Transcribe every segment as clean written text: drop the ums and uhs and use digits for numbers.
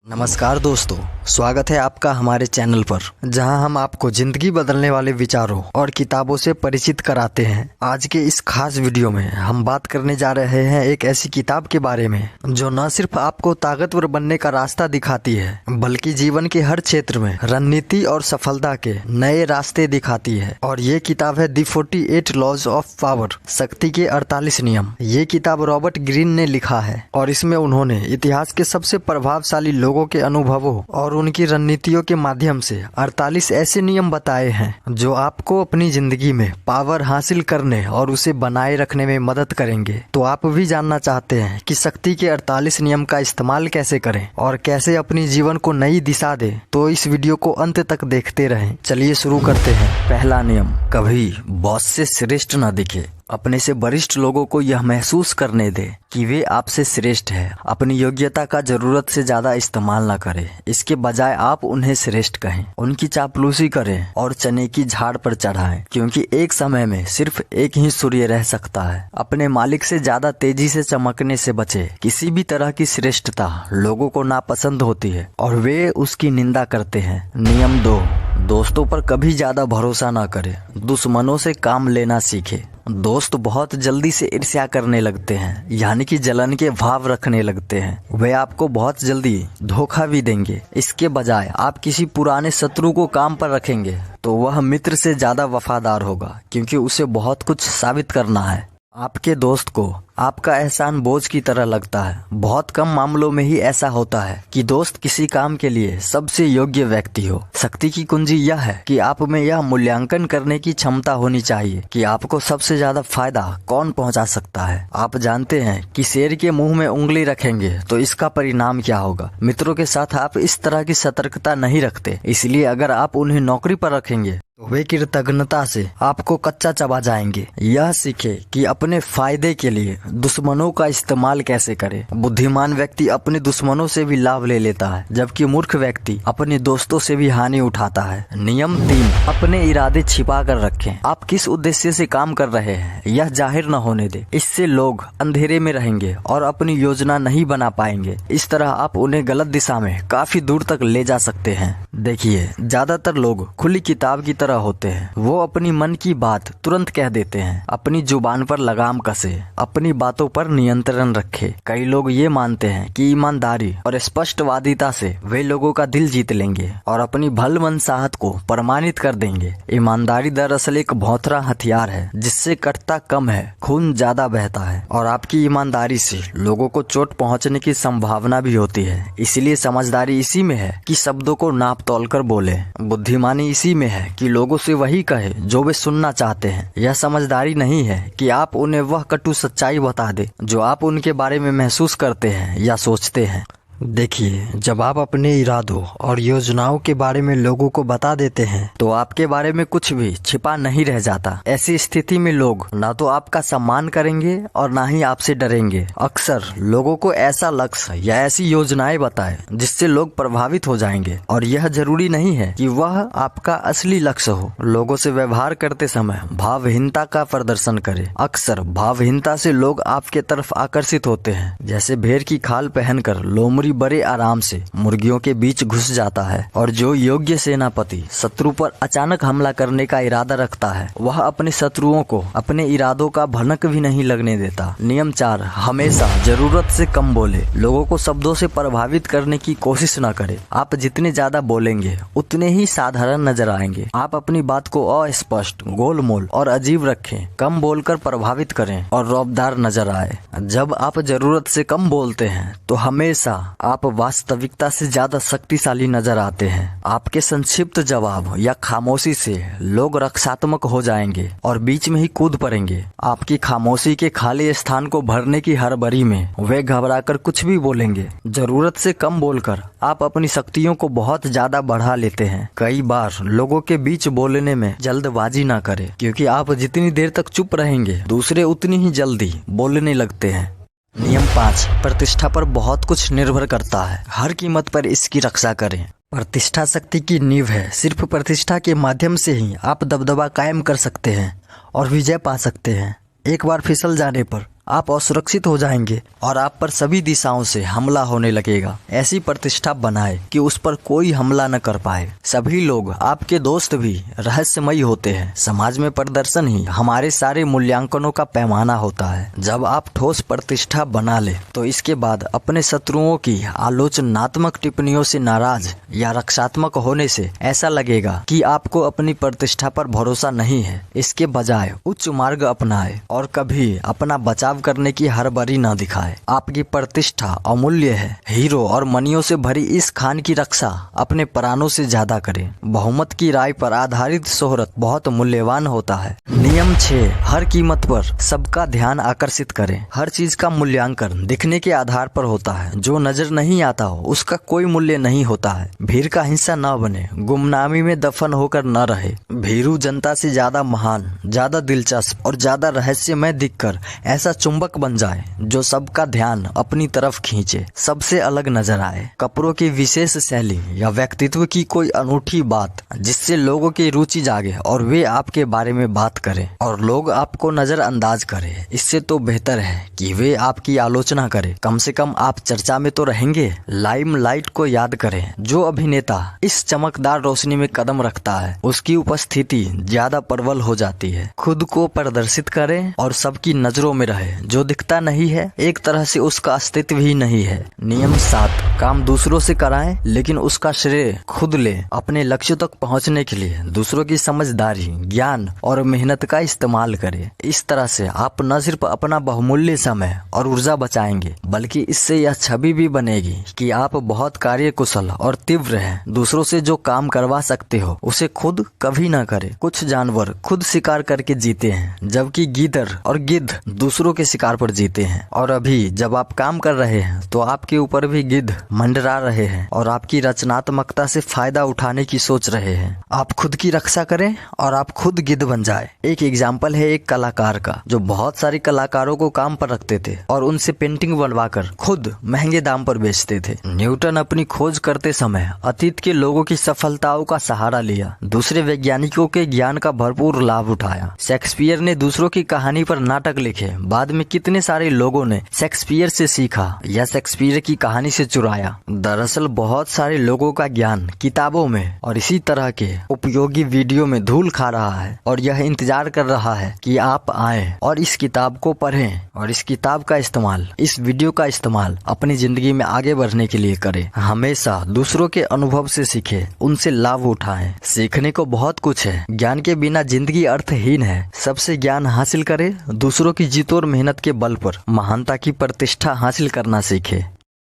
नमस्कार दोस्तों, स्वागत है आपका हमारे चैनल पर, जहां हम आपको जिंदगी बदलने वाले विचारों और किताबों से परिचित कराते हैं। आज के इस खास वीडियो में हम बात करने जा रहे हैं एक ऐसी किताब के बारे में जो न सिर्फ आपको ताकतवर बनने का रास्ता दिखाती है, बल्कि जीवन के हर क्षेत्र में रणनीति और सफलता के नए रास्ते दिखाती है। और ये किताब है द 48 लॉज ऑफ पावर, शक्ति के 48 नियम। ये किताब रॉबर्ट ग्रीन ने लिखा है और इसमें उन्होंने इतिहास के सबसे प्रभावशाली लोगों के अनुभवों और उनकी रणनीतियों के माध्यम से 48 ऐसे नियम बताए हैं जो आपको अपनी जिंदगी में पावर हासिल करने और उसे बनाए रखने में मदद करेंगे। तो आप भी जानना चाहते हैं कि शक्ति के 48 नियम का इस्तेमाल कैसे करें और कैसे अपनी जीवन को नई दिशा दें, तो इस वीडियो को अंत तक देखते रहें। चलिए शुरू करते हैं। पहला नियम, कभी बॉस से श्रेष्ठ न दिखे। अपने से वरिष्ठ लोगों को यह महसूस करने दे कि वे आपसे श्रेष्ठ है। अपनी योग्यता का जरूरत से ज्यादा इस्तेमाल न करें, इसके बजाय आप उन्हें श्रेष्ठ कहें। उनकी चापलूसी करें और चने की झाड़ पर चढ़ाएं, क्योंकि एक समय में सिर्फ एक ही सूर्य रह सकता है। अपने मालिक से ज्यादा तेजी से चमकने से बचे। किसी भी तरह की श्रेष्ठता लोगों को नापसंद होती है और वे उसकी निंदा करते हैं। नियम 2, दोस्तों पर कभी ज्यादा भरोसा न करें, दुश्मनों से काम लेना सीखे। दोस्त बहुत जल्दी से ईर्ष्या करने लगते हैं, यानी कि जलन के भाव रखने लगते हैं। वे आपको बहुत जल्दी धोखा भी देंगे। इसके बजाय आप किसी पुराने शत्रु को काम पर रखेंगे तो वह मित्र से ज्यादा वफादार होगा, क्योंकि उसे बहुत कुछ साबित करना है। आपके दोस्त को आपका एहसान बोझ की तरह लगता है। बहुत कम मामलों में ही ऐसा होता है कि दोस्त किसी काम के लिए सबसे योग्य व्यक्ति हो। शक्ति की कुंजी यह है कि आप में यह मूल्यांकन करने की क्षमता होनी चाहिए कि आपको सबसे ज्यादा फायदा कौन पहुंचा सकता है। आप जानते हैं कि शेर के मुंह में उंगली रखेंगे तो इसका परिणाम क्या होगा। मित्रों के साथ आप इस तरह की सतर्कता नहीं रखते, इसलिए अगर आप उन्हें नौकरी पर रखेंगे तो वे कृतज्ञता से आपको कच्चा चबा जाएंगे। यह सीखे कि अपने फायदे के लिए दुश्मनों का इस्तेमाल कैसे करें। बुद्धिमान व्यक्ति अपने दुश्मनों से भी लाभ ले लेता है, जबकि मूर्ख व्यक्ति अपने दोस्तों से भी हानि उठाता है। नियम 3, अपने इरादे छिपा कर रखें। आप किस उद्देश्य से काम कर रहे हैं यह जाहिर न होने दे। इससे लोग अंधेरे में रहेंगे और अपनी योजना नहीं बना पाएंगे। इस तरह आप उन्हें गलत दिशा में काफी दूर तक ले जा सकते हैं। देखिए, ज्यादातर लोग खुली किताब की तरह होते हैं। वो अपनी मन की बात तुरंत कह देते हैं। अपनी जुबान पर लगाम कसे, अपनी बातों पर नियंत्रण रखे। कई लोग ये मानते हैं कि ईमानदारी और स्पष्टवादिता से वे लोगों का दिल जीत लेंगे और अपनी भलमनसाहत को प्रमाणित कर देंगे। ईमानदारी दरअसल एक भौंथरा हथियार है, जिससे कटता कम है, खून ज्यादा बहता है, और आपकी ईमानदारी से लोगों को चोट पहुंचने की संभावना भी होती है। इसलिए समझदारी इसी में है कि शब्दों को नाप तोल कर बोले। बुद्धिमानी इसी में है कि लोगों से वही कहे जो वे सुनना चाहते हैं। यह समझदारी नहीं है कि आप उन्हें वह कटु सच्चाई बता दे जो आप उनके बारे में महसूस करते हैं या सोचते हैं। देखिए, जब आप अपने इरादों और योजनाओं के बारे में लोगों को बता देते हैं तो आपके बारे में कुछ भी छिपा नहीं रह जाता। ऐसी स्थिति में लोग ना तो आपका सम्मान करेंगे और ना ही आपसे डरेंगे। अक्सर लोगों को ऐसा लक्ष्य या ऐसी योजनाएं बताएं जिससे लोग प्रभावित हो जाएंगे, और यह जरूरी नहीं है कि वह आपका असली लक्ष्य हो। लोगों से व्यवहार करते समय भावहीनता का प्रदर्शन करें। अक्सर भावहीनता से लोग आपके तरफ आकर्षित होते हैं। जैसे भेड़ की खाल पहनकर लोमड़ी बड़े आराम से मुर्गियों के बीच घुस जाता है, और जो योग्य सेनापति शत्रु पर अचानक हमला करने का इरादा रखता है वह अपने शत्रुओं को अपने इरादों का भनक भी नहीं लगने देता। नियम 4, हमेशा जरूरत से कम बोले। लोगों को शब्दों से प्रभावित करने की कोशिश न करें। आप जितने ज्यादा बोलेंगे उतने ही साधारण नजर आएंगे। आप अपनी बात को अस्पष्ट, गोलमोल और अजीब रखें। कम बोलकर प्रभावित करें और रौबदार नजर आए। जब आप जरूरत से कम बोलते हैं तो हमेशा आप वास्तविकता से ज्यादा शक्तिशाली नजर आते हैं। आपके संक्षिप्त जवाब या खामोशी से लोग रक्षात्मक हो जाएंगे और बीच में ही कूद पड़ेंगे। आपकी खामोशी के खाली स्थान को भरने की हड़बड़ी में वे घबराकर कुछ भी बोलेंगे। जरूरत से कम बोलकर आप अपनी शक्तियों को बहुत ज्यादा बढ़ा लेते हैं। कई बार लोगों के बीच बोलने में जल्दबाजी ना करें, क्योंकि आप जितनी देर तक चुप रहेंगे दूसरे उतनी ही जल्दी बोलने लगते हैं। नियम 5, प्रतिष्ठा पर बहुत कुछ निर्भर करता है। हर कीमत पर इसकी रक्षा करें। प्रतिष्ठा शक्ति की नींव है। सिर्फ प्रतिष्ठा के माध्यम से ही आप दबदबा कायम कर सकते हैं और विजय पा सकते हैं। एक बार फिसल जाने पर आप असुरक्षित हो जाएंगे और आप पर सभी दिशाओं से हमला होने लगेगा। ऐसी प्रतिष्ठा बनाए कि उस पर कोई हमला न कर पाए। सभी लोग आपके दोस्त भी रहस्यमयी होते हैं। समाज में प्रदर्शन ही हमारे सारे मूल्यांकनों का पैमाना होता है। जब आप ठोस प्रतिष्ठा बना ले तो इसके बाद अपने शत्रुओं की आलोचनात्मक टिप्पणियों से नाराज या रक्षात्मक होने से ऐसा लगेगा कि आपको अपनी प्रतिष्ठा पर भरोसा नहीं है। इसके बजाय उच्च मार्ग अपनाए और कभी अपना बचाव करने की हड़बड़ी न दिखाए। आपकी प्रतिष्ठा अमूल्य है। हीरो और मनियों से भरी इस खान की रक्षा अपने प्राणों से ज्यादा करें। बहुमत की राय पर आधारित शोहरत बहुत मूल्यवान होता है। नियम 6, हर कीमत पर सबका ध्यान आकर्षित करें। हर चीज का मूल्यांकन दिखने के आधार पर होता है। जो नजर नहीं आता हो उसका कोई मूल्य नहीं होता है। भीड़ का हिस्सा न बने, गुमनामी में दफन होकर न रहे। भीरू जनता से ज्यादा महान, ज्यादा दिलचस्प और ज्यादा रहस्यमय दिखकर ऐसा चुंबक बन जाए जो सबका ध्यान अपनी तरफ खींचे, सबसे अलग नजर आए। कपड़ों की विशेष शैली या व्यक्तित्व की कोई अनूठी बात जिससे लोगों की रुचि जागे और वे आपके बारे में बात करें और लोग आपको नजरअंदाज करें। इससे तो बेहतर है कि वे आपकी आलोचना करें। कम से कम आप चर्चा में तो रहेंगे। लाइमलाइट को याद करें। जो अभिनेता इस चमकदार रोशनी में कदम रखता है उसकी उपस्थिति ज्यादा प्रबल हो जाती है। खुद को प्रदर्शित करें और सबकी नजरों में रहे। जो दिखता नहीं है एक तरह से उसका अस्तित्व ही नहीं है। नियम 7, काम दूसरों से कराएं लेकिन उसका श्रेय खुद ले। अपने लक्ष्य तक पहुंचने के लिए दूसरों की समझदारी, ज्ञान और मेहनत का इस्तेमाल करें। इस तरह से आप न सिर्फ अपना बहुमूल्य समय और ऊर्जा बचाएंगे बल्कि इससे यह छवि भी बनेगी कि आप बहुत कार्यकुशल और तीव्र हैं। दूसरों से जो काम करवा सकते हो उसे खुद कभी न करें। कुछ जानवर खुद शिकार करके जीते हैं जबकि गीदड़ और गिद्ध दूसरों के शिकार पर जीते हैं। और अभी जब आप काम कर रहे हैं तो आपके ऊपर भी गिद्ध मंडरा रहे हैं और आपकी रचनात्मकता से फायदा उठाने की सोच रहे हैं। आप खुद की रक्षा करें और आप खुद गिद्ध बन जाए। एक एग्जाम्पल है एक कलाकार का जो बहुत सारे कलाकारों को काम पर रखते थे और उनसे पेंटिंग बनवाकर खुद महंगे दाम पर बेचते थे। न्यूटन अपनी खोज करते समय अतीत के लोगों की सफलताओं का सहारा लिया। दूसरे वैज्ञानिकों के ज्ञान का भरपूर लाभ उठाया। शेक्सपियर ने दूसरों की कहानी पर नाटक लिखे। बाद में कितने सारे लोगों ने शेक्सपियर से सीखा या शेक्सपियर की कहानी से चुराया। दरअसल बहुत सारे लोगों का ज्ञान किताबों में और इसी तरह के उपयोगी वीडियो में धूल खा रहा है और यह इंतजार कर रहा है कि आप आएं और इस किताब को पढ़ें और इस किताब का इस्तेमाल, इस वीडियो का इस्तेमाल अपनी जिंदगी में आगे बढ़ने के लिए करें। हमेशा दूसरों के अनुभव से सीखें, उनसे लाभ उठाएं। सीखने को बहुत कुछ है। ज्ञान के बिना जिंदगी अर्थहीन है। सबसे ज्ञान हासिल करें। दूसरों की जीत और मेहनत के बल पर महानता की प्रतिष्ठा हासिल करना सीखे।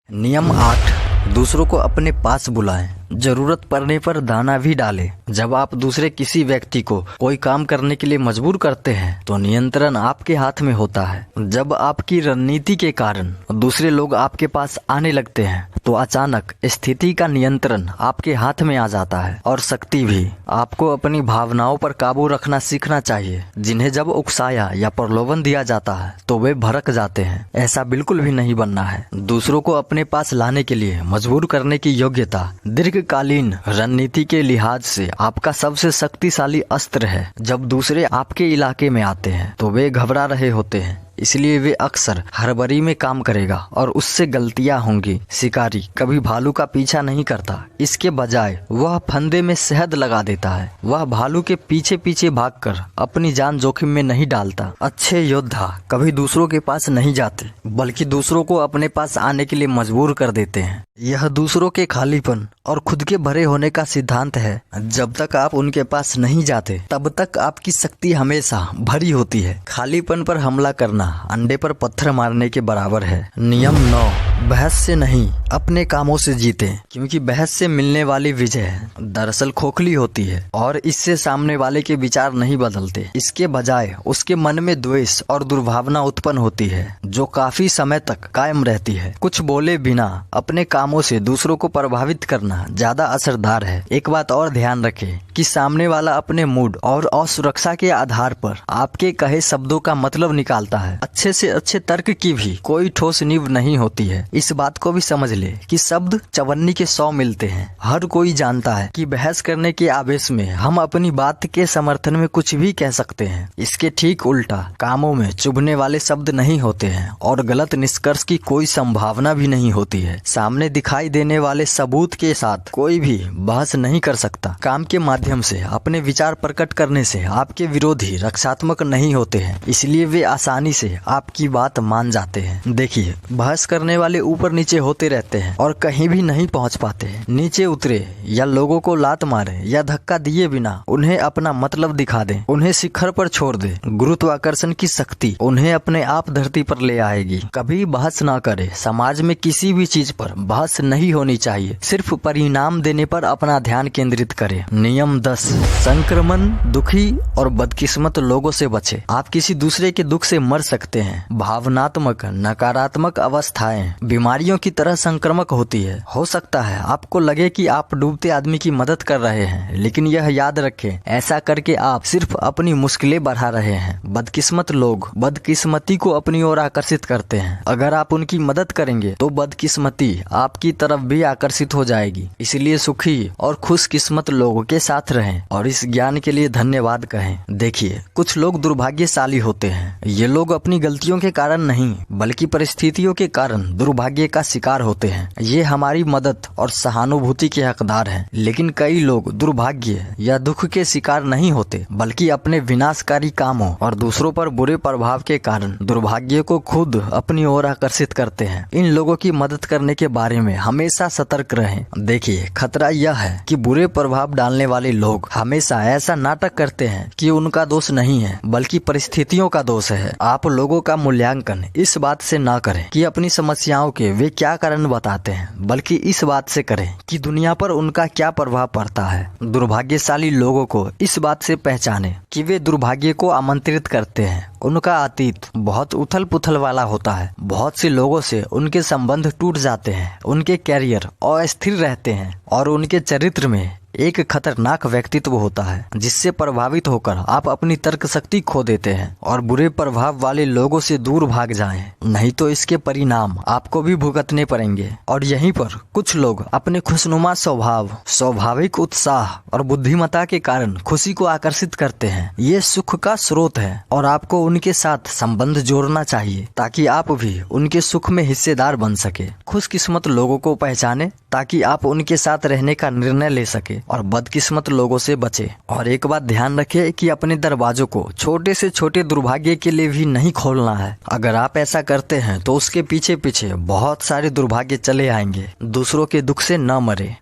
नियम 8, दूसरों को अपने पास बुलाएं। जरूरत पड़ने पर दाना भी डालें। जब आप दूसरे किसी व्यक्ति को कोई काम करने के लिए मजबूर करते हैं तो नियंत्रण आपके हाथ में होता है। जब आपकी रणनीति के कारण दूसरे लोग आपके पास आने लगते हैं तो अचानक स्थिति का नियंत्रण आपके हाथ में आ जाता है और शक्ति भी। आपको अपनी भावनाओं पर काबू रखना सीखना चाहिए। जिन्हें जब उकसाया या प्रलोभन दिया जाता है तो वे भड़क जाते हैं। ऐसा बिल्कुल भी नहीं बनना है। दूसरों को अपने पास लाने के लिए मजबूर करने की योग्यता दीर्घकालीन रणनीति के लिहाज से आपका सबसे शक्तिशाली अस्त्र है। जब दूसरे आपके इलाके में आते हैं तो वे घबरा रहे होते हैं, इसलिए वे अक्सर हड़बड़ी में काम करेगा और उससे गलतियां होंगी। शिकारी कभी भालू का पीछा नहीं करता, इसके बजाय वह फंदे में शहद लगा देता है। वह भालू के पीछे पीछे भागकर अपनी जान जोखिम में नहीं डालता। अच्छे योद्धा कभी दूसरों के पास नहीं जाते बल्कि दूसरों को अपने पास आने के लिए मजबूर कर देते हैं। यह दूसरों के खालीपन और खुद के भरे होने का सिद्धांत है। जब तक आप उनके पास नहीं जाते तब तक आपकी शक्ति हमेशा भरी होती है। खालीपन पर हमला करना अंडे पर पत्थर मारने के बराबर है। नियम 9, बहस से नहीं अपने कामों से जीते, क्योंकि बहस से मिलने वाली विजय दरअसल खोखली होती है और इससे सामने वाले के विचार नहीं बदलते। इसके बजाय उसके मन में द्वेष और दुर्भावना उत्पन्न होती है जो काफी समय तक कायम रहती है। कुछ बोले बिना अपने कामों से दूसरों को प्रभावित करना ज्यादा असरदार है। एक बात और ध्यान रखें कि सामने वाला अपने मूड और असुरक्षा के आधार पर आपके कहे शब्दों का मतलब निकालता है। है। अच्छे से अच्छे तर्क की भी कोई ठोस नींव नहीं होती है। इस बात को भी समझ ले कि शब्द चवन्नी के 100 मिलते हैं। हर कोई जानता है कि बहस करने के आवेश में हम अपनी बात के समर्थन में कुछ भी कह सकते हैं। इसके ठीक उल्टा कामों में चुभने वाले शब्द नहीं होते हैं और गलत निष्कर्ष की कोई संभावना भी नहीं होती है। सामने दिखाई देने वाले सबूत के साथ कोई भी बहस नहीं कर सकता। काम के माध्यम से अपने विचार प्रकट करने से आपके विरोधी रक्षात्मक नहीं होते हैं, इसलिए वे आसानी से आपकी बात मान जाते हैं। देखिए, बहस करने वाले ऊपर नीचे होते रहते हैं और कहीं भी नहीं पहुंच पाते हैं। नीचे उतरे या लोगों को लात मारे या धक्का दिए बिना उन्हें अपना मतलब दिखा दें, उन्हें शिखर पर छोड़ दे। गुरुत्वाकर्षण की शक्ति उन्हें अपने आप धरती पर ले आएगी। कभी बहस ना करे। समाज में किसी भी चीज पर बहस नहीं होनी चाहिए। सिर्फ परिणाम देने पर अपना ध्यान केंद्रित करे। नियम 10, संक्रमण, दुखी और बदकिस्मत लोगों से बचे। आप किसी दूसरे के दुख से मर सकते हैं। भावनात्मक नकारात्मक अवस्थाएं बीमारियों की तरह संक्रामक होती है। हो सकता है आपको लगे कि आप डूबते आदमी की मदद कर रहे हैं, लेकिन यह याद रखें, ऐसा करके आप सिर्फ अपनी मुश्किलें बढ़ा रहे हैं। बदकिस्मत लोग बदकिस्मती को अपनी ओर आकर्षित करते हैं। अगर आप उनकी मदद करेंगे तो बदकिस्मती आपकी तरफ भी आकर्षित हो जाएगी। इसलिए सुखी और खुशकिस्मत लोगों के साथ रहें और इस ज्ञान के लिए धन्यवाद कहें। देखिए, कुछ लोग दुर्भाग्यशाली होते हैं। ये लोग अपनी गलतियों के कारण नहीं बल्कि परिस्थितियों के कारण दुर्भाग्य का शिकार होते हैं। ये हमारी मदद और सहानुभूति के हकदार हैं। लेकिन कई लोग दुर्भाग्य या दुख के शिकार नहीं होते बल्कि अपने विनाशकारी कामों और दूसरों पर बुरे प्रभाव के कारण दुर्भाग्य को खुद अपनी ओर आकर्षित करते हैं। इन लोगों की मदद करने के बारे में हमेशा सतर्क रहें। देखिए, खतरा यह है कि बुरे प्रभाव डालने वाले लोग हमेशा ऐसा नाटक करते हैं कि उनका दोष नहीं है बल्कि परिस्थितियों का दोष है। आप लोगों का मूल्यांकन इस बात से ना करें कि अपनी समस्याओं के वे क्या कारण बताते हैं, बल्कि इस बात से करें कि दुनिया पर उनका क्या प्रभाव पड़ता है। दुर्भाग्यशाली लोगों को इस बात से पहचाने कि वे दुर्भाग्य को आमंत्रित करते हैं। उनका अतीत बहुत उथल पुथल वाला होता है। बहुत से लोगों से उनके संबंध टूट जाते हैं, उनके कैरियर अस्थिर रहते हैं और उनके चरित्र में एक खतरनाक व्यक्तित्व होता है जिससे प्रभावित होकर आप अपनी तर्क शक्ति खो देते हैं और बुरे प्रभाव वाले लोगों से दूर भाग जाएं, नहीं तो इसके परिणाम आपको भी भुगतने पड़ेंगे। और यहीं पर कुछ लोग अपने खुशनुमा स्वभाव, स्वाभाविक उत्साह और बुद्धिमत्ता के कारण खुशी को आकर्षित करते हैं। ये सुख का स्रोत है और आपको उनके साथ संबंध जोड़ना चाहिए ताकि आप भी उनके सुख में हिस्सेदार बन सके। खुशकिस्मत लोगों को पहचाने ताकि आप उनके साथ रहने का निर्णय ले सके और बदकिस्मत लोगों से बचे। और एक बात ध्यान रखें कि अपने दरवाजों को छोटे से छोटे दुर्भाग्य के लिए भी नहीं खोलना है। अगर आप ऐसा करते हैं तो उसके पीछे पीछे बहुत सारे दुर्भाग्य चले आएंगे। दूसरों के दुख से न मरे।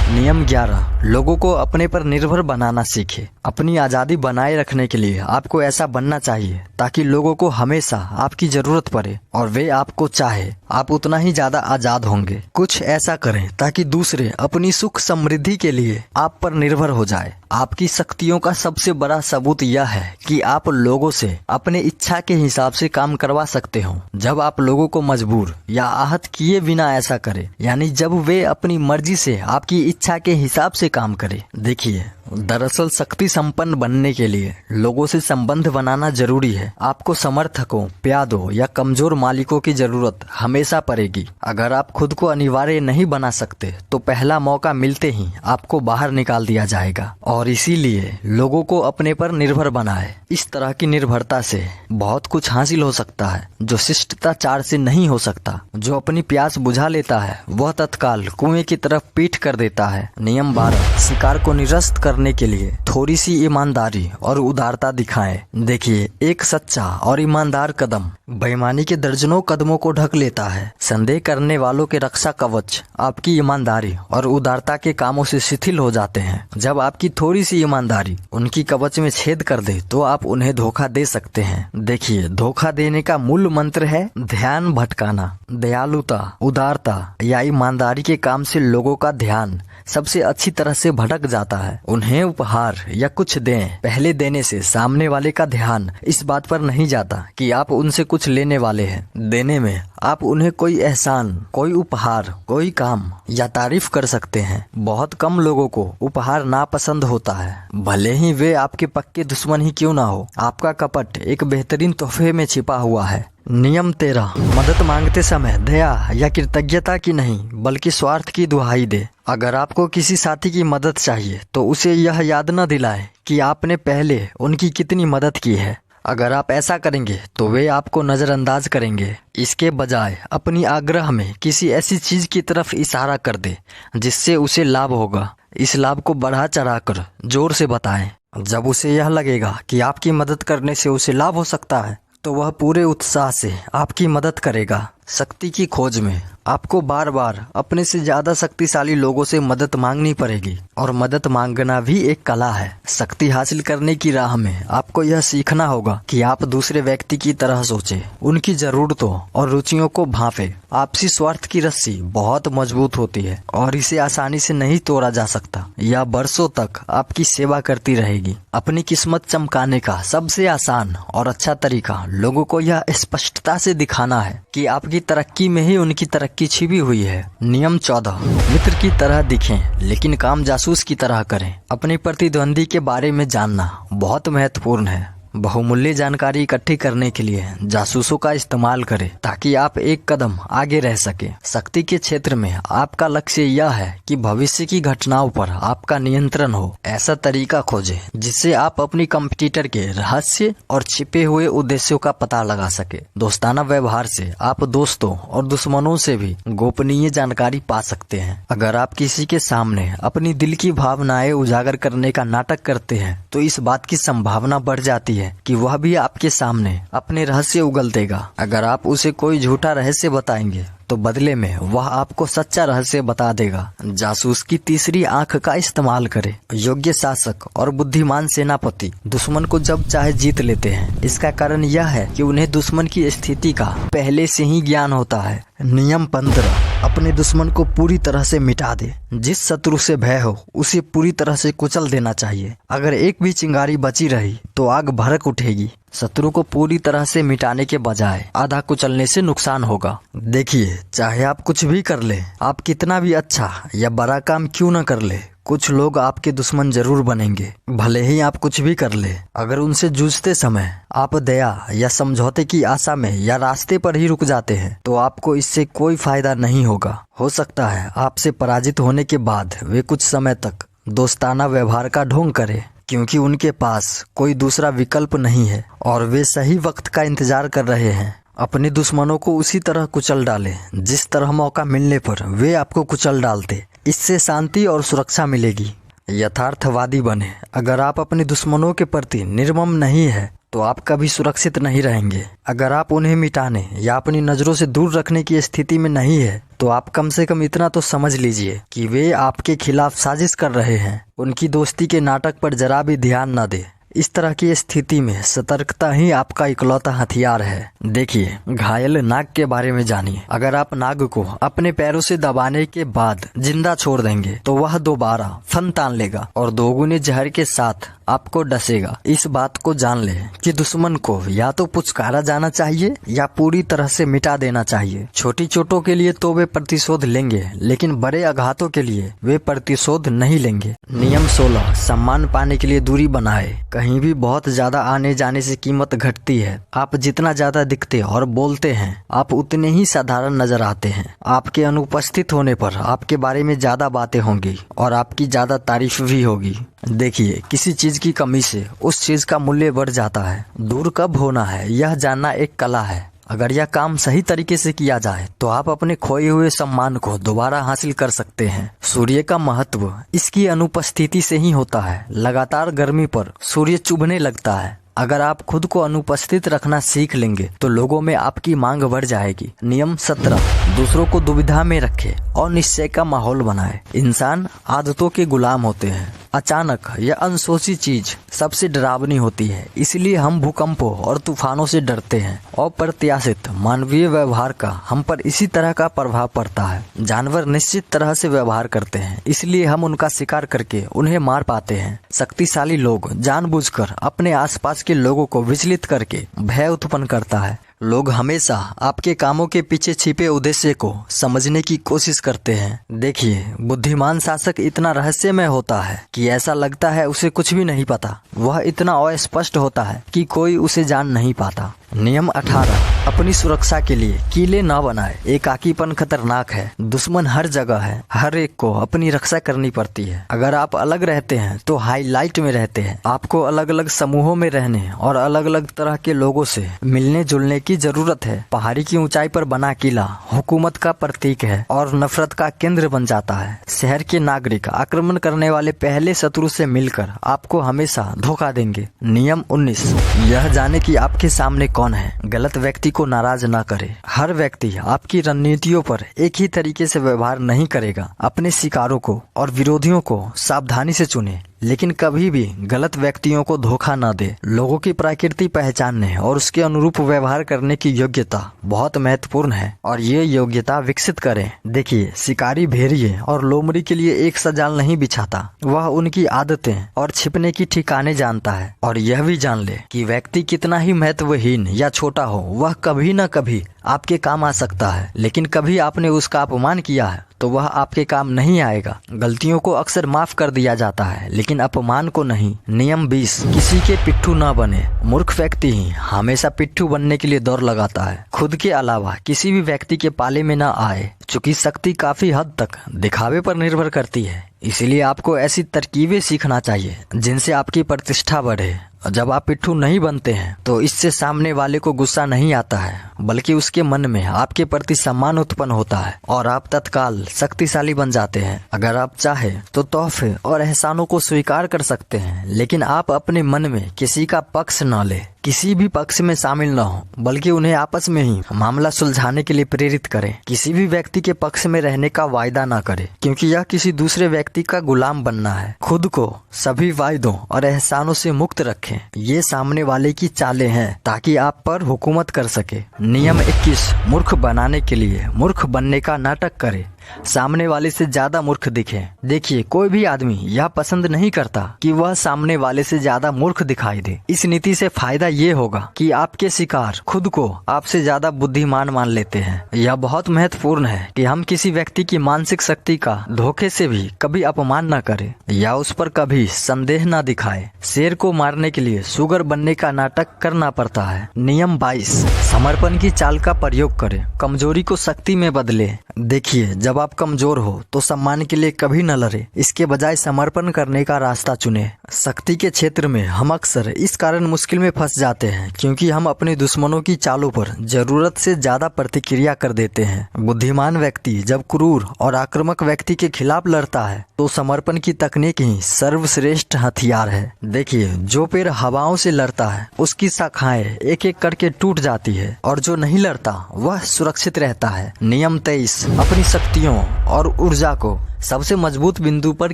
नियम 11, लोगों को अपने पर निर्भर बनाना सीखे। अपनी आजादी बनाए रखने के लिए आपको ऐसा बनना चाहिए ताकि लोगों को हमेशा आपकी जरूरत पड़े और वे आपको चाहे। आप उतना ही ज्यादा आजाद होंगे। कुछ ऐसा करें ताकि दूसरे अपनी सुख समृद्धि के लिए आप पर निर्भर हो जाए। आपकी शक्तियों का सबसे बड़ा सबूत यह है कि आप लोगों से अपने इच्छा के हिसाब से काम करवा सकते हो। जब आप लोगों को मजबूर या आहत किए बिना ऐसा करें, यानी जब वे अपनी मर्जी से आपकी इच्छा के हिसाब से काम करें। देखिए, दरअसल शक्ति संपन्न बनने के लिए लोगों से संबंध बनाना जरूरी है। आपको समर्थकों, प्यादों या कमजोर मालिकों की जरूरत हमेशा पड़ेगी। अगर आप खुद को अनिवार्य नहीं बना सकते तो पहला मौका मिलते ही आपको बाहर निकाल दिया जाएगा। और इसीलिए लोगों को अपने पर निर्भर बनाए। इस तरह की निर्भरता से बहुत कुछ हासिल हो सकता है जो शिष्टाचार से नहीं हो सकता। जो अपनी प्यास बुझा लेता है वह तत्काल कुएं की तरफ पीठ कर देता है। नियम 12, शिकार को निरस्त करने के लिए थोड़ी सी ईमानदारी और उदारता दिखाएं। देखिए, एक सच्चा और ईमानदार कदम बेईमानी के दर्जनों कदमों को ढक लेता है। संदेह करने वालों के रक्षा कवच आपकी ईमानदारी और उदारता के कामों से शिथिल हो जाते हैं। जब आपकी थोड़ी सी ईमानदारी उनकी कवच में छेद कर दे तो आप उन्हें धोखा दे सकते हैं। देखिए, धोखा देने का मूल मंत्र है ध्यान भटकाना। दयालुता, उदारता या ईमानदारी के काम से लोगों का ध्यान सबसे अच्छी तरह से भटक जाता है। उन्हें उपहार या कुछ दें। पहले देने से सामने वाले का ध्यान इस बात पर नहीं जाता कि आप उनसे कुछ लेने वाले हैं। देने में आप उन्हें कोई एहसान, कोई उपहार, कोई काम या तारीफ कर सकते हैं। बहुत कम लोगों को उपहार नापसंद होता है, भले ही वे आपके पक्के दुश्मन ही क्यों ना हो। आपका कपट एक बेहतरीन तोहफे में छिपा हुआ है। नियम 13, मदद मांगते समय दया या कृतज्ञता की नहीं बल्कि स्वार्थ की दुहाई दे। अगर आपको किसी साथी की मदद चाहिए तो उसे यह याद न दिलाएं कि आपने पहले उनकी कितनी मदद की है। अगर आप ऐसा करेंगे तो वे आपको नज़रअंदाज करेंगे। इसके बजाय अपनी आग्रह में किसी ऐसी चीज की तरफ इशारा कर दे जिससे उसे लाभ होगा। इस लाभ को बढ़ा चढ़ाकर जोर से बताएं। जब उसे यह लगेगा कि आपकी मदद करने से उसे लाभ हो सकता है तो वह पूरे उत्साह से आपकी मदद करेगा। शक्ति की खोज में आपको बार बार अपने से ज्यादा शक्तिशाली लोगों से मदद मांगनी पड़ेगी और मदद मांगना भी एक कला है। शक्ति हासिल करने की राह में आपको यह सीखना होगा कि आप दूसरे व्यक्ति की तरह सोचें, उनकी जरूरतों और रुचियों को भांपे। आपसी स्वार्थ की रस्सी बहुत मजबूत होती है और इसे आसानी से नहीं तोड़ा जा सकता। यह बरसों तक आपकी सेवा करती रहेगी। अपनी किस्मत चमकाने का सबसे आसान और अच्छा तरीका लोगों को यह स्पष्टता से दिखाना है कि आपकी तरक्की में ही उनकी तरक्की छिपी हुई है। नियम 14, मित्र की तरह दिखें लेकिन काम जासूस की तरह करें। अपने प्रतिद्वंदी के बारे में जानना बहुत महत्वपूर्ण है। बहुमूल्य जानकारी इकट्ठी करने के लिए जासूसों का इस्तेमाल करें ताकि आप एक कदम आगे रह सके। शक्ति के क्षेत्र में आपका लक्ष्य यह है कि भविष्य की घटनाओं पर आपका नियंत्रण हो। ऐसा तरीका खोजें जिससे आप अपनी कॉम्पिटिटर के रहस्य और छिपे हुए उद्देश्यों का पता लगा सके। दोस्ताना व्यवहार से आप दोस्तों और दुश्मनों से भी गोपनीय जानकारी पा सकते हैं। अगर आप किसी के सामने अपनी दिल की भावनाएं उजागर करने का नाटक करते हैं तो इस बात की संभावना बढ़ जाती है कि वह भी आपके सामने अपने रहस्य उगल देगा। अगर आप उसे कोई झूठा रहस्य बताएंगे तो बदले में वह आपको सच्चा रहस्य बता देगा। जासूस की तीसरी आंख का इस्तेमाल करें। योग्य शासक और बुद्धिमान सेनापति दुश्मन को जब चाहे जीत लेते हैं। इसका कारण यह है कि उन्हें दुश्मन की स्थिति का पहले से ही ज्ञान होता है। नियम 15, अपने दुश्मन को पूरी तरह से मिटा दे। जिस शत्रु से भय हो उसे पूरी तरह से कुचल देना चाहिए। अगर एक भी चिंगारी बची रही तो आग भड़क उठेगी। शत्रु को पूरी तरह से मिटाने के बजाय आधा कुचलने से नुकसान होगा। देखिए, चाहे आप कुछ भी कर ले, आप कितना भी अच्छा या बड़ा काम क्यों न कर ले, कुछ लोग आपके दुश्मन जरूर बनेंगे। भले ही आप कुछ भी कर ले, अगर उनसे जूझते समय आप दया या समझौते की आशा में या रास्ते पर ही रुक जाते हैं तो आपको इससे कोई फायदा नहीं होगा। हो सकता है आपसे पराजित होने के बाद वे कुछ समय तक दोस्ताना व्यवहार का ढोंग करें, क्योंकि उनके पास कोई दूसरा विकल्प नहीं है और वे सही वक्त का इंतजार कर रहे हैं। अपने दुश्मनों को उसी तरह कुचल डालें जिस तरह मौका मिलने पर वे आपको कुचल डालते। इससे शांति और सुरक्षा मिलेगी। यथार्थवादी बने। अगर आप अपने दुश्मनों के प्रति निर्मम नहीं है तो आप कभी सुरक्षित नहीं रहेंगे। अगर आप उन्हें मिटाने या अपनी नजरों से दूर रखने की स्थिति में नहीं है तो आप कम से कम इतना तो समझ लीजिए कि वे आपके खिलाफ साजिश कर रहे हैं। उनकी दोस्ती के नाटक पर जरा भी ध्यान न दे। इस तरह की स्थिति में सतर्कता ही आपका इकलौता हथियार है। देखिए, घायल नाग के बारे में जानिए। अगर आप नाग को अपने पैरों से दबाने के बाद जिंदा छोड़ देंगे तो वह दोबारा फन तान लेगा और दोगुने जहर के साथ आपको डसेगा। इस बात को जान ले कि दुश्मन को या तो पुचकारा जाना चाहिए या पूरी तरह से मिटा देना चाहिए। छोटी चोटों के लिए तो वे प्रतिशोध लेंगे, लेकिन बड़े आघातों के लिए वे प्रतिशोध नहीं लेंगे। नियम 16, सम्मान पाने के लिए दूरी बनाए। कहीं भी बहुत ज्यादा आने जाने से कीमत घटती है। आप जितना ज्यादा दिखते और बोलते हैं आप उतने ही साधारण नजर आते हैं। आपके अनुपस्थित होने पर आपके बारे में ज्यादा बातें होंगी और आपकी ज्यादा तारीफ भी होगी। देखिए, किसी चीज की कमी से उस चीज का मूल्य बढ़ जाता है। दूर कब होना है यह जानना एक कला है। अगर यह काम सही तरीके से किया जाए तो आप अपने खोए हुए सम्मान को दोबारा हासिल कर सकते हैं। सूर्य का महत्व इसकी अनुपस्थिति से ही होता है। लगातार गर्मी पर सूर्य चुभने लगता है। अगर आप खुद को अनुपस्थित रखना सीख लेंगे तो लोगों में आपकी मांग बढ़ जाएगी। नियम 17, दूसरों को दुविधा में रखे और निश्चय का माहौल बनाए। इंसान आदतों के गुलाम होते हैं। अचानक या अनसोची चीज सबसे डरावनी होती है, इसलिए हम भूकंपों और तूफानों से डरते हैं। अप्रत्याशित मानवीय व्यवहार का हम पर इसी तरह का प्रभाव पड़ता है। जानवर निश्चित तरह से व्यवहार करते हैं, इसलिए हम उनका शिकार करके उन्हें मार पाते हैं। शक्तिशाली लोग जानबूझकर अपने आसपास के लोगों को विचलित करके भय उत्पन्न करता है। लोग हमेशा आपके कामों के पीछे छिपे उद्देश्य को समझने की कोशिश करते हैं। देखिए, बुद्धिमान शासक इतना रहस्यमय होता है कि ऐसा लगता है उसे कुछ भी नहीं पता। वह इतना अस्पष्ट होता है कि कोई उसे जान नहीं पाता। नियम 18, अपनी सुरक्षा के लिए किले न बनाए। एकाकीपन खतरनाक है। दुश्मन हर जगह है। हर एक को अपनी रक्षा करनी पड़ती है। अगर आप अलग रहते हैं तो हाईलाइट में रहते हैं। आपको अलग अलग समूहों में रहने और अलग अलग तरह के लोगों से मिलने जुलने की जरूरत है। पहाड़ी की ऊंचाई पर बना किला हुकूमत का प्रतीक है और नफरत का केंद्र बन जाता है। शहर के नागरिक आक्रमण करने वाले पहले शत्रु से मिलकर आपको हमेशा धोखा देंगे। नियम 19, यह जाने कि आपके सामने कौन है। गलत व्यक्ति को नाराज ना करे। हर व्यक्ति आपकी रणनीतियों पर एक ही तरीके से व्यवहार नहीं करेगा। अपने शिकारों को और विरोधियों को सावधानी से चुने, लेकिन कभी भी गलत व्यक्तियों को धोखा न दे। लोगों की प्रकृति पहचानने और उसके अनुरूप व्यवहार करने की योग्यता बहुत महत्वपूर्ण है और ये योग्यता विकसित करें। देखिए, शिकारी भेड़िए और लोमड़ी के लिए एक सा जाल नहीं बिछाता। वह उनकी आदतें और छिपने की ठिकाने जानता है। और यह भी जान ले कि व्यक्ति कितना ही महत्वहीन या छोटा हो, वह कभी न कभी आपके काम आ सकता है। लेकिन कभी आपने उसका अपमान किया है तो वह आपके काम नहीं आएगा। गलतियों को अक्सर माफ कर दिया जाता है, लेकिन अपमान को नहीं। नियम 20, किसी के पिट्ठू न बने। मूर्ख व्यक्ति ही हमेशा पिट्ठू बनने के लिए दौड़ लगाता है। खुद के अलावा किसी भी व्यक्ति के पाले में न आए। चूंकि शक्ति काफी हद तक दिखावे पर निर्भर करती है, इसीलिए आपको ऐसी तरकीबें सीखना चाहिए जिनसे आपकी प्रतिष्ठा बढ़े। जब आप पिट्ठू नहीं बनते हैं तो इससे सामने वाले को गुस्सा नहीं आता है, बल्कि उसके मन में आपके प्रति सम्मान उत्पन्न होता है और आप तत्काल शक्तिशाली बन जाते हैं। अगर आप चाहे तो तोहफे और एहसानों को स्वीकार कर सकते हैं, लेकिन आप अपने मन में किसी का पक्ष न ले। किसी भी पक्ष में शामिल न हो, बल्कि उन्हें आपस में ही मामला सुलझाने के लिए प्रेरित करें। किसी भी व्यक्ति के पक्ष में रहने का वायदा न करें, क्योंकि यह किसी दूसरे व्यक्ति का गुलाम बनना है। खुद को सभी वायदों और एहसानों से मुक्त रखें। ये सामने वाले की चालें हैं ताकि आप पर हुकूमत कर सके। नियम 21, मूर्ख बनाने के लिए मूर्ख बनने का नाटक करे। सामने वाले से ज्यादा मूर्ख दिखे। देखिए, कोई भी आदमी यह पसंद नहीं करता कि वह सामने वाले से ज्यादा मूर्ख दिखाई दे। इस नीति से फायदा ये होगा कि आपके शिकार खुद को आपसे ज्यादा बुद्धिमान मान लेते हैं। यह बहुत महत्वपूर्ण है कि हम किसी व्यक्ति की मानसिक शक्ति का धोखे से भी कभी अपमान न करें या उस पर कभी संदेह न दिखाए। शेर को मारने के लिए सुगर बनने का नाटक करना पड़ता है। नियम 22, समर्पण की चाल का प्रयोग करें। कमजोरी को शक्ति में बदले। देखिए, जब आप कमजोर हो तो सम्मान के लिए कभी न लड़े, इसके बजाय समर्पण करने का रास्ता चुने। शक्ति के क्षेत्र में हम अक्सर इस कारण मुश्किल में फंस जाते हैं क्योंकि हम अपने दुश्मनों की चालों पर जरूरत से ज्यादा प्रतिक्रिया कर देते हैं। बुद्धिमान व्यक्ति जब क्रूर और आक्रामक व्यक्ति के खिलाफ लड़ता है तो समर्पण की तकनीक ही सर्वश्रेष्ठ हथियार है। देखिए, जो पेड़ हवाओं से लड़ता है उसकी शाखाएं एक एक करके टूट जाती है और जो नहीं लड़ता वह सुरक्षित रहता है। नियम 23, अपनी शक्तियों और ऊर्जा को सबसे मजबूत बिंदु पर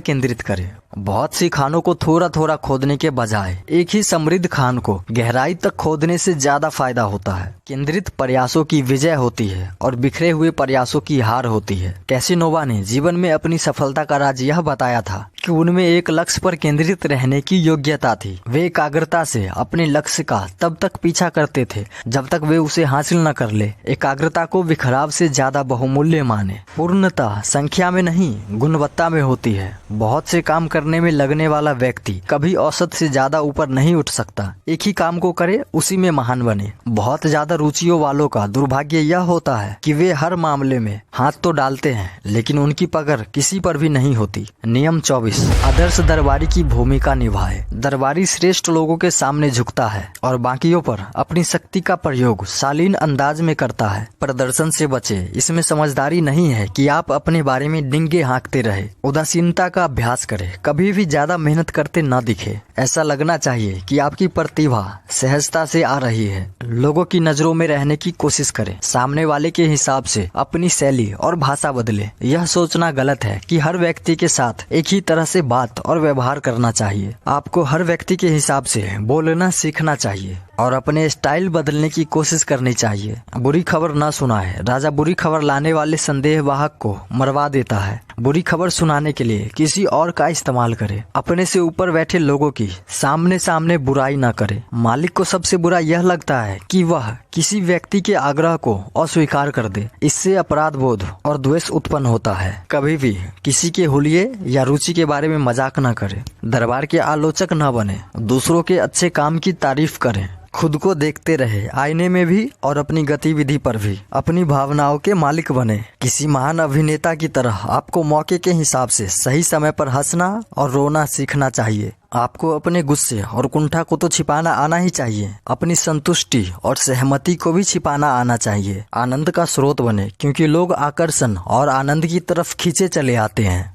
केंद्रित करें। बहुत सी खानों को थोड़ा थोड़ा खोदने के बजाय एक ही समृद्ध खान को गहराई तक खोदने से ज्यादा फायदा होता है। केंद्रित प्रयासों की विजय होती है और बिखरे हुए प्रयासों की हार होती है। कैसिनोवा ने जीवन में अपनी सफलता का राज यह बताया था कि उनमें एक लक्ष्य पर केंद्रित रहने की योग्यता थी। वे एकाग्रता से अपने लक्ष्य का तब तक पीछा करते थे जब तक वे उसे हासिल न कर ले। एकाग्रता को बिखराव से ज्यादा बहुमूल्य माने। पूर्णता संख्या में नहीं, गुणवत्ता में होती है। बहुत से काम करने में लगने वाला व्यक्ति कभी औसत से ज्यादा ऊपर नहीं उठ सकता। एक ही काम को करे, उसी में महान बने। बहुत ज्यादा रुचियों वालों का दुर्भाग्य यह होता है कि वे हर मामले में हाथ तो डालते हैं, लेकिन उनकी पकड़ किसी पर भी नहीं होती। नियम 24, आदर्श दरबारी की भूमिका निभाए। दरबारी श्रेष्ठ लोगों के सामने झुकता है और बाकियों पर अपनी शक्ति का प्रयोग शालीन अंदाज में करता है। प्रदर्शन से बचे। इसमें समझदारी नहीं है कि आप अपने बारे में डिंगे हाँकते रहे। उदासीनता का अभ्यास करें। कभी भी ज्यादा मेहनत करते न दिखे। ऐसा लगना चाहिए कि आपकी प्रतिभा सहजता से आ रही है। लोगों की नजरों में रहने की कोशिश करें। सामने वाले के हिसाब से अपनी शैली और भाषा बदले। यह सोचना गलत है कि हर व्यक्ति के साथ एक ही तरह से बात और व्यवहार करना चाहिए। आपको हर व्यक्ति के हिसाब से बोलना सीखना चाहिए और अपने स्टाइल बदलने की कोशिश करनी चाहिए। बुरी खबर न सुनाए। राजा बुरी खबर लाने वाले संदेहवाहक आपको मरवा देता है। बुरी खबर सुनाने के लिए किसी और का इस्तेमाल करे। अपने से ऊपर बैठे लोगों की सामने सामने बुराई ना करे। मालिक को सबसे बुरा यह लगता है कि वह किसी व्यक्ति के आग्रह को अस्वीकार कर दे। इससे अपराध बोध और द्वेष उत्पन्न होता है। कभी भी किसी के हुलिये या रुचि के बारे में मजाक न करे। दरबार के आलोचक न बने। दूसरों के अच्छे काम की तारीफ करें। खुद को देखते रहे, आईने में भी और अपनी गतिविधि पर भी। अपनी भावनाओं के मालिक बने। किसी महान अभिनेता की तरह आपको मौके के हिसाब से सही समय पर हंसना और रोना सीखना चाहिए। आपको अपने गुस्से और कुंठा को तो छिपाना आना ही चाहिए। अपनी संतुष्टि और सहमति को भी छिपाना आना चाहिए। आनंद का स्रोत बने, क्योंकि लोग आकर्षण और आनंद की तरफ खींचे चले आते हैं।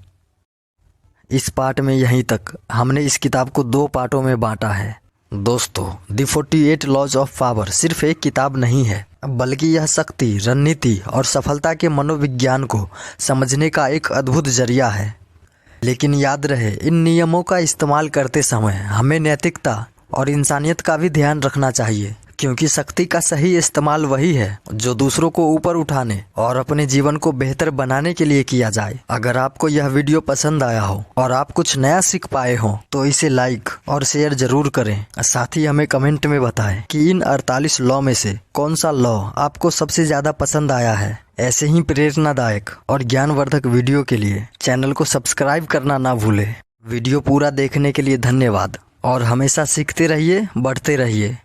इस पार्ट में यहीं तक। हमने इस किताब को 2 पार्टों में बांटा है। दोस्तों, द 48 लॉज ऑफ पावर सिर्फ एक किताब नहीं है, बल्कि यह शक्ति, रणनीति और सफलता के मनोविज्ञान को समझने का एक अद्भुत जरिया है। लेकिन याद रहे, इन नियमों का इस्तेमाल करते समय हमें नैतिकता और इंसानियत का भी ध्यान रखना चाहिए, क्योंकि शक्ति का सही इस्तेमाल वही है जो दूसरों को ऊपर उठाने और अपने जीवन को बेहतर बनाने के लिए किया जाए। अगर आपको यह वीडियो पसंद आया हो और आप कुछ नया सीख पाए हो तो इसे लाइक और शेयर जरूर करें। साथ ही हमें कमेंट में बताएं कि इन 48 लॉ में से कौन सा लॉ आपको सबसे ज्यादा पसंद आया है। ऐसे ही प्रेरणादायक और ज्ञानवर्धक वीडियो के लिए चैनल को सब्सक्राइब करना ना भूलें। वीडियो पूरा देखने के लिए धन्यवाद और हमेशा सीखते रहिए, बढ़ते रहिए।